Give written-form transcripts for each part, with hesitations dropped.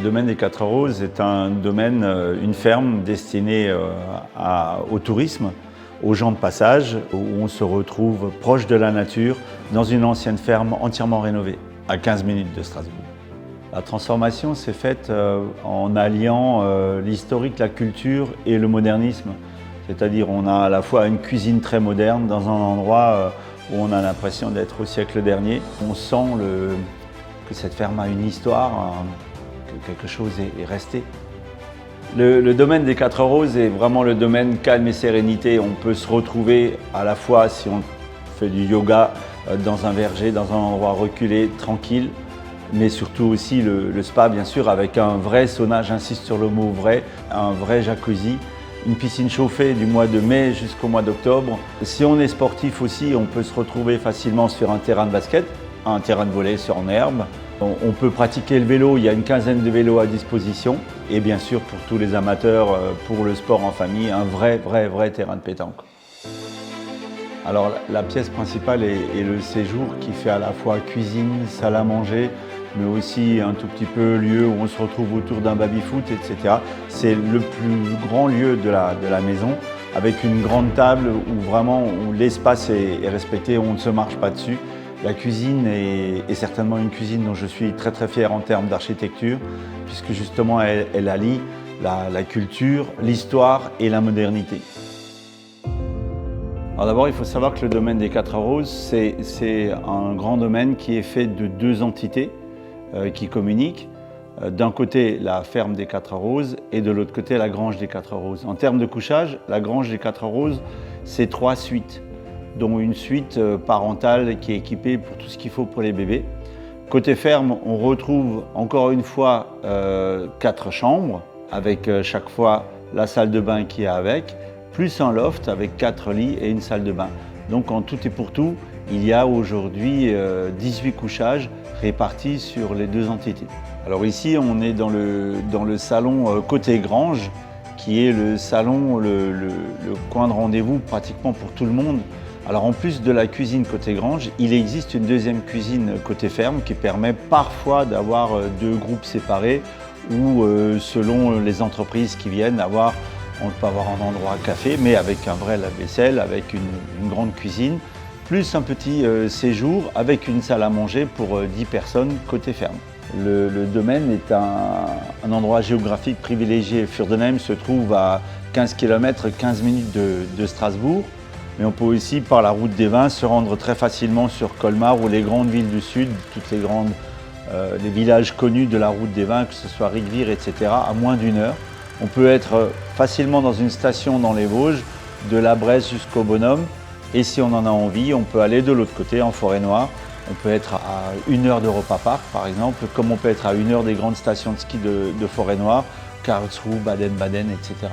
Le domaine des Quatre Roses est un domaine, une ferme destinée au tourisme, aux gens de passage, où on se retrouve proche de la nature, dans une ancienne ferme entièrement rénovée, à 15 minutes de Strasbourg. La transformation s'est faite en alliant l'historique, la culture et le modernisme. C'est-à-dire on a à la fois une cuisine très moderne dans un endroit où on a l'impression d'être au siècle dernier. On sent que cette ferme a une histoire, que quelque chose est resté. Le domaine des Quatre Roses est vraiment le domaine calme et sérénité. On peut se retrouver à la fois, si on fait du yoga, dans un verger, dans un endroit reculé, tranquille, mais surtout aussi le spa, bien sûr, avec un vrai sauna, j'insiste sur le mot vrai, un vrai jacuzzi, une piscine chauffée du mois de mai jusqu'au mois d'octobre. Si on est sportif aussi, on peut se retrouver facilement sur un terrain de basket, un terrain de volley en herbe. On peut pratiquer le vélo, il y a une quinzaine de vélos à disposition. Et bien sûr, pour tous les amateurs, pour le sport en famille, un vrai terrain de pétanque. Alors la pièce principale est le séjour qui fait à la fois cuisine, salle à manger, mais aussi un tout petit peu lieu où on se retrouve autour d'un baby-foot, etc. C'est le plus grand lieu de la maison, avec une grande table où l'espace est respecté, où on ne se marche pas dessus. La cuisine est certainement une cuisine dont je suis très fier en termes d'architecture, puisque justement elle allie la culture, l'histoire et la modernité. Alors d'abord, il faut savoir que le domaine des Quatre Roses, c'est un grand domaine qui est fait de deux entités qui communiquent. D'un côté, la ferme des Quatre Roses et de l'autre côté, la grange des Quatre Roses. En termes de couchage, la grange des Quatre Roses, c'est 3 suites, dont une suite parentale qui est équipée pour tout ce qu'il faut pour les bébés. Côté ferme, on retrouve encore une fois 4 chambres, avec chaque fois la salle de bain qui est avec, plus un loft avec 4 lits et une salle de bain. Donc en tout et pour tout, il y a aujourd'hui 18 couchages répartis sur les deux entités. Alors ici, on est dans le salon côté grange, qui est le salon, le coin de rendez-vous pratiquement pour tout le monde. Alors en plus de la cuisine côté grange, il existe une deuxième cuisine côté ferme qui permet parfois d'avoir 2 groupes séparés ou selon les entreprises qui viennent on peut avoir un endroit café, mais avec un vrai lave-vaisselle, avec une grande cuisine, plus un petit séjour avec une salle à manger pour 10 personnes côté ferme. Le domaine est un endroit géographique privilégié. Furdenheim se trouve à 15 km, 15 minutes de Strasbourg. Mais on peut aussi, par la route des vins, se rendre très facilement sur Colmar ou les grandes villes du sud, les villages connus de la route des vins, que ce soit Rigvire, etc., à moins d'1 heure. On peut être facilement dans une station dans les Vosges, de la Bresse jusqu'au Bonhomme. Et si on en a envie, on peut aller de l'autre côté, en Forêt-Noire. On peut être à 1 heure d'Europa Park, par exemple, comme on peut être à 1 heure des grandes stations de ski de Forêt-Noire, Karlsruhe, Baden-Baden, etc.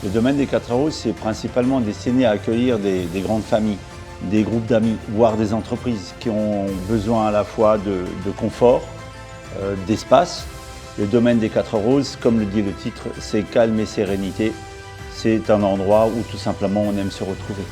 Le domaine des Quatre Roses, c'est principalement destiné à accueillir des grandes familles, des groupes d'amis, voire des entreprises qui ont besoin à la fois de confort, d'espace. Le domaine des Quatre Roses, comme le dit le titre, c'est calme et sérénité. C'est un endroit où tout simplement on aime se retrouver.